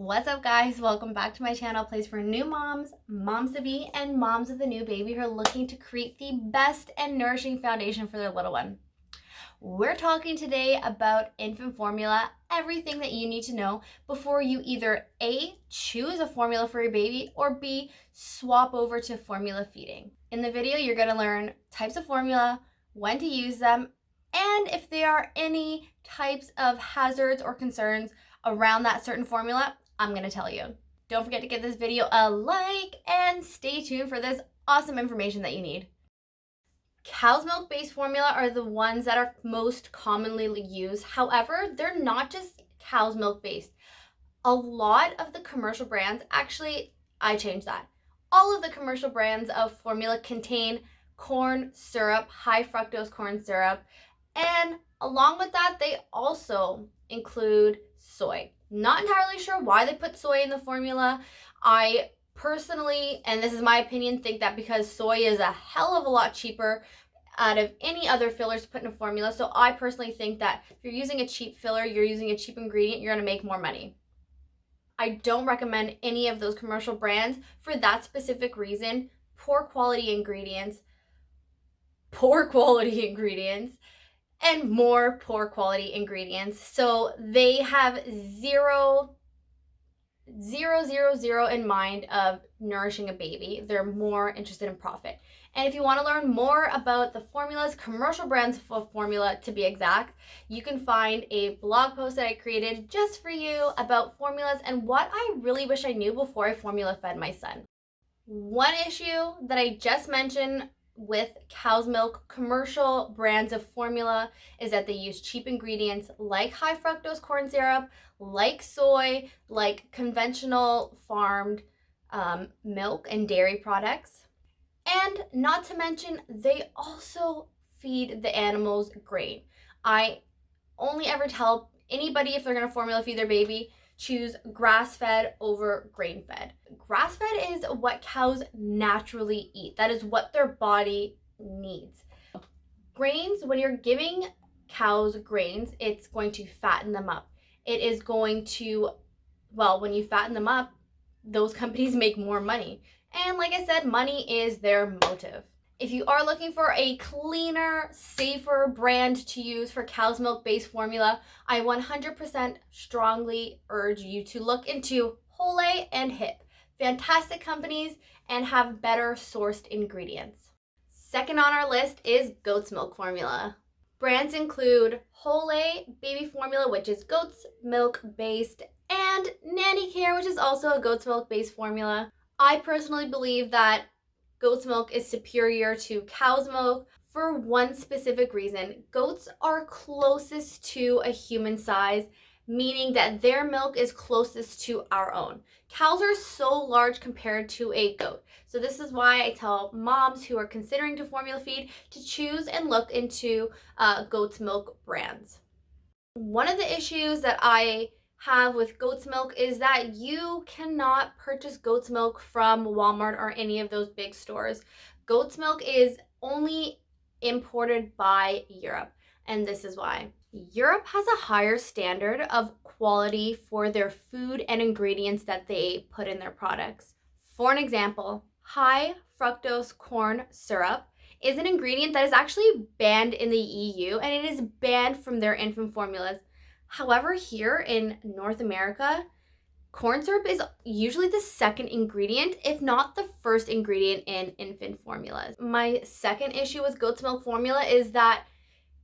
What's up, guys? Welcome back to my channel, place for new moms, moms-to-be, and moms with a new baby who are looking to create the best and nourishing foundation for their little one. We're talking today about infant formula, everything that you need to know before you either A, choose a formula for your baby, or B, swap over to formula feeding. In the video, you're going to learn types of formula, when to use them, and if there are any types of hazards or concerns around that certain formula, I'm going to tell you. Don't forget to give this video a like and stay tuned for this awesome information that you need. Cow's milk based formula are the ones that are most commonly used. However, they're not just cow's milk based. A lot of the commercial brands, actually, I changed that. All of the commercial brands of formula contain corn syrup, high fructose corn syrup, and along with that, they also include soy. Not entirely sure why they put soy in the formula. I personally, and this is my opinion, think that because soy is a hell of a lot cheaper out of any other fillers put in a formula. So I personally think that if you're using a cheap filler, you're using a cheap ingredient, you're going to make more money. I don't recommend any of those commercial brands for that specific reason. Poor quality ingredients, and more poor quality ingredients. So they have zero in mind of nourishing a baby. They're more interested in profit. And if you want to learn more about the formulas, commercial brands of formula to be exact, you can find a blog post that I created just for you about formulas and what I really wish I knew before I formula fed my son. One issue that I just mentioned with cow's milk commercial brands of formula is that they use cheap ingredients like high fructose corn syrup, like soy, like conventional farmed milk and dairy products. And not to mention, they also feed the animals grain. I only ever tell anybody if they're going to formula feed their baby, choose grass-fed over grain-fed. Grass-fed is what cows naturally eat. That is what their body needs. Grains, when you're giving cows grains, it's going to fatten them up. It is going to, well, when you fatten them up, those companies make more money. And like I said, money is their motive. If you are looking for a cleaner, safer brand to use for cow's milk based formula, I 100% strongly urge you to look into Holle and Hipp. Fantastic companies and have better sourced ingredients. Second on our list is goat's milk formula. Brands include Holle baby formula, which is goat's milk based, and Nanny Care, which is also a goat's milk based formula. I personally believe that goat's milk is superior to cow's milk for one specific reason. Goats are closest to a human size, meaning that their milk is closest to our own. Cows are so large compared to a goat. So this is why I tell moms who are considering to formula feed to choose and look into goat's milk brands. One of the issues that I have with goat's milk is that you cannot purchase goat's milk from Walmart or any of those big stores. Goat's milk is only imported by Europe, and this is why. Europe has a higher standard of quality for their food and ingredients that they put in their products. For an example, high fructose corn syrup is an ingredient that is actually banned in the EU, and it is banned from their infant formulas. However, here in North America, corn syrup is usually the second ingredient, if not the first ingredient in infant formulas. My second issue with goat's milk formula is that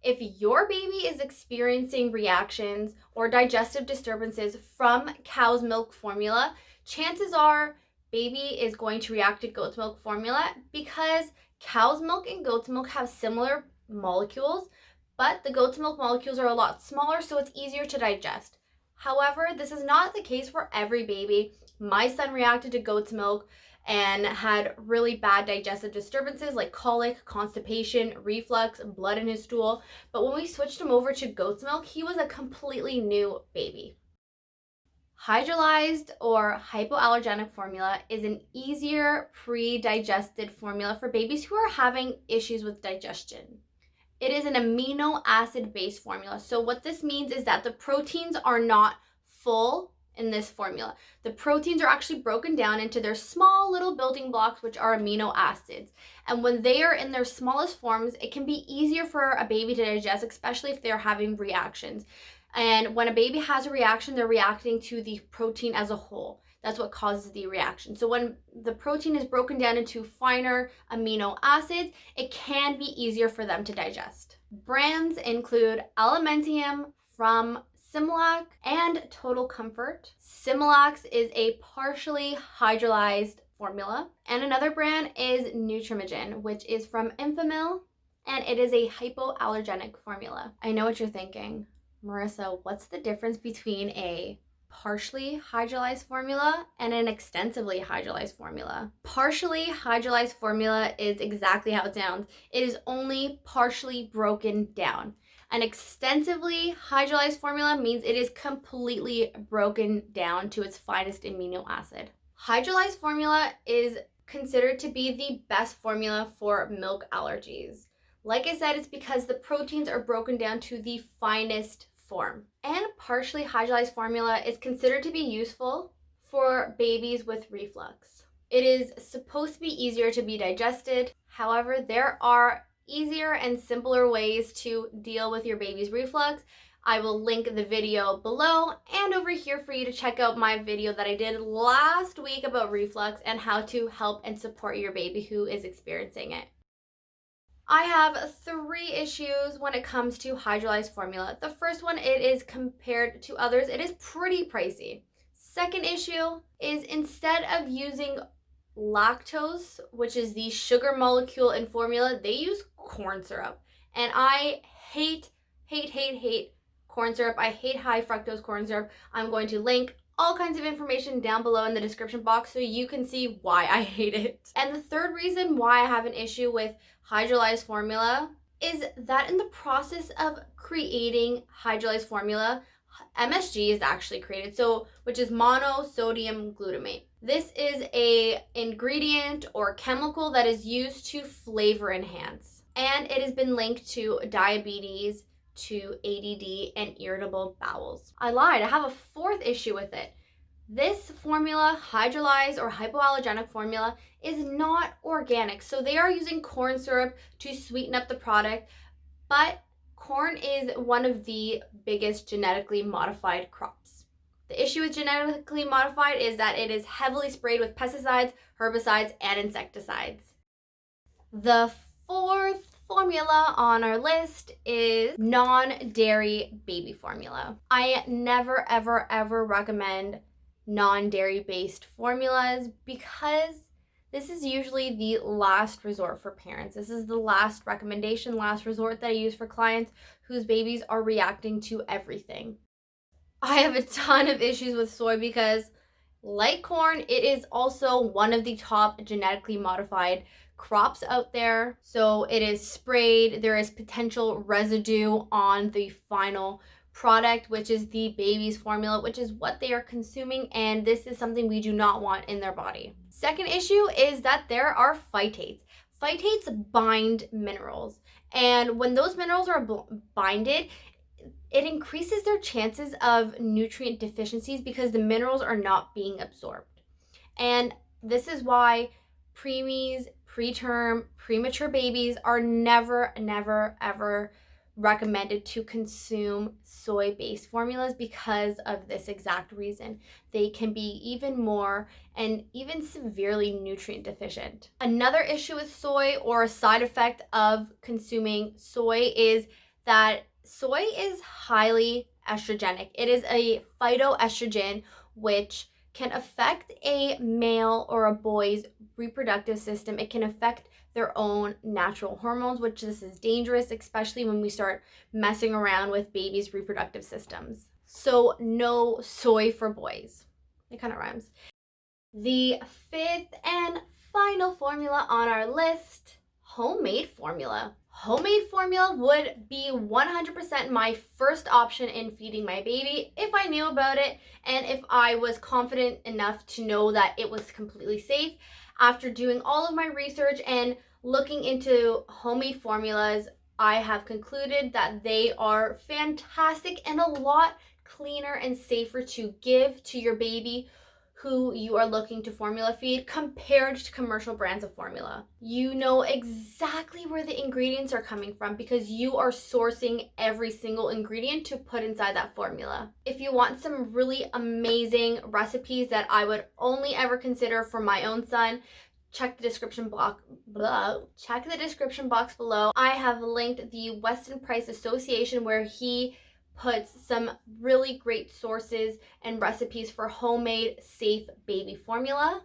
if your baby is experiencing reactions or digestive disturbances from cow's milk formula, chances are baby is going to react to goat's milk formula because cow's milk and goat's milk have similar molecules, but the goat's milk molecules are a lot smaller, so it's easier to digest. However, this is not the case for every baby. My son reacted to goat's milk and had really bad digestive disturbances like colic, constipation, reflux, blood in his stool. But when we switched him over to goat's milk, he was a completely new baby. Hydrolysed or hypoallergenic formula is an easier pre-digested formula for babies who are having issues with digestion. It is an amino acid based formula. So what this means is that the proteins are not full in this formula. The proteins are actually broken down into their small little building blocks, which are amino acids. And when they are in their smallest forms, it can be easier for a baby to digest, especially if they're having reactions. And when a baby has a reaction, they're reacting to the protein as a whole. That's what causes the reaction. So when the protein is broken down into finer amino acids, it can be easier for them to digest. Brands include Alimentium from Similac and Total Comfort. Similac is a partially hydrolyzed formula. And another brand is Nutrimogen, which is from Enfamil, and it is a hypoallergenic formula. I know what you're thinking. Marissa, what's the difference between a partially hydrolyzed formula and an extensively hydrolyzed formula? Partially hydrolyzed formula is exactly how it sounds. It is only partially broken down. An extensively hydrolyzed formula means it is completely broken down to its finest amino acid. Hydrolyzed formula is considered to be the best formula for milk allergies. Like I said, it's because the proteins are broken down to the finest form. And partially hydrolyzed formula is considered to be useful for babies with reflux. It is supposed to be easier to be digested. However, there are easier and simpler ways to deal with your baby's reflux. I will link the video below and over here for you to check out my video that I did last week about reflux and how to help and support your baby who is experiencing it. I have 3 issues when it comes to hydrolyzed formula. The first one, it is compared to others, it is pretty pricey. Second issue is instead of using lactose, which is the sugar molecule in formula, they use corn syrup. And I hate corn syrup. I hate high fructose corn syrup. I'm going to link all kinds of information down below in the description box so you can see why I hate it. And the third reason why I have an issue with hydrolyzed formula is that in the process of creating hydrolyzed formula, MSG is actually created, which is monosodium glutamate. This is a ingredient or chemical that is used to flavor enhance, and it has been linked to diabetes, to ADD, and irritable bowels. I lied, I have a 4th issue with it. This formula, hydrolyzed or hypoallergenic formula, is not organic. So they are using corn syrup to sweeten up the product, but corn is one of the biggest genetically modified crops. The issue with genetically modified is that it is heavily sprayed with pesticides, herbicides, and insecticides. The 4th formula on our list is non-dairy baby formula. I never, ever recommend non-dairy based formulas because this is usually the last resort for parents. This is the last recommendation, last resort that I use for clients whose babies are reacting to everything. I have a ton of issues with soy because, like corn, it is also one of the top genetically modified crops out there. So it is sprayed. There is potential residue on the final product, which is the baby's formula, which is what they are consuming, and this is something we do not want in their body. Second issue is that there are phytates. Phytates bind minerals, and when those minerals are binded, it increases their chances of nutrient deficiencies because the minerals are not being absorbed. And this is why preemies, preterm, premature babies are never, ever recommended to consume soy-based formulas because of this exact reason. They can be even more and even severely nutrient deficient. Another issue with soy, or a side effect of consuming soy, is that soy is highly estrogenic. It is a phytoestrogen which can affect a male or a boy's reproductive system. It can affect their own natural hormones, which this is dangerous, especially when we start messing around with babies' reproductive systems. So no soy for boys. It kind of rhymes. The 5th and final formula on our list, homemade formula. Homemade formula would be 100% my first option in feeding my baby if I knew about it and if I was confident enough to know that it was completely safe. After doing all of my research and looking into homemade formulas, I have concluded that they are fantastic and a lot cleaner and safer to give to your baby who you are looking to formula feed compared to commercial brands of formula. You know exactly where the ingredients are coming from because you are sourcing every single ingredient to put inside that formula. If you want some really amazing recipes that I would only ever consider for my own son, check the description box below. I have linked the Weston Price Association where he puts some really great sources and recipes for homemade safe baby formula.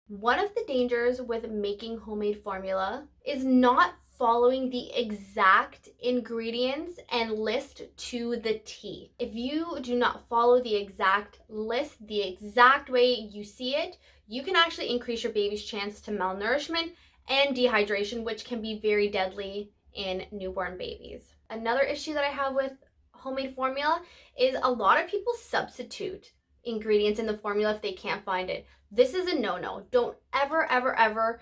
One of the dangers with making homemade formula is not following the exact ingredients and list to the T. If you do not follow the exact list, the exact way you see it, you can actually increase your baby's chance to malnourishment and dehydration, which can be very deadly in newborn babies. Another issue that I have with homemade formula is a lot of people substitute ingredients in the formula if they can't find it. This is a no-no. Don't ever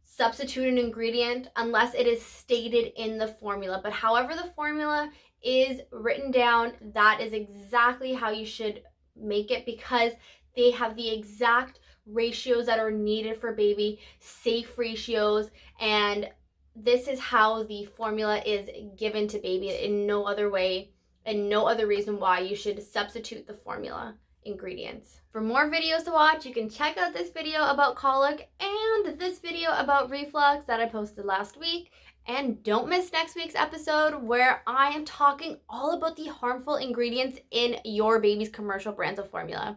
substitute an ingredient unless it is stated in the formula. But however the formula is written down, that is exactly how you should make it because they have the exact ratios that are needed for baby, safe ratios, and this is how the formula is given to baby in no other way and no other reason why you should substitute the formula ingredients. For more videos to watch, you can check out this video about colic and this video about reflux that I posted last week. And don't miss next week's episode where I am talking all about the harmful ingredients in your baby's commercial brands of formula.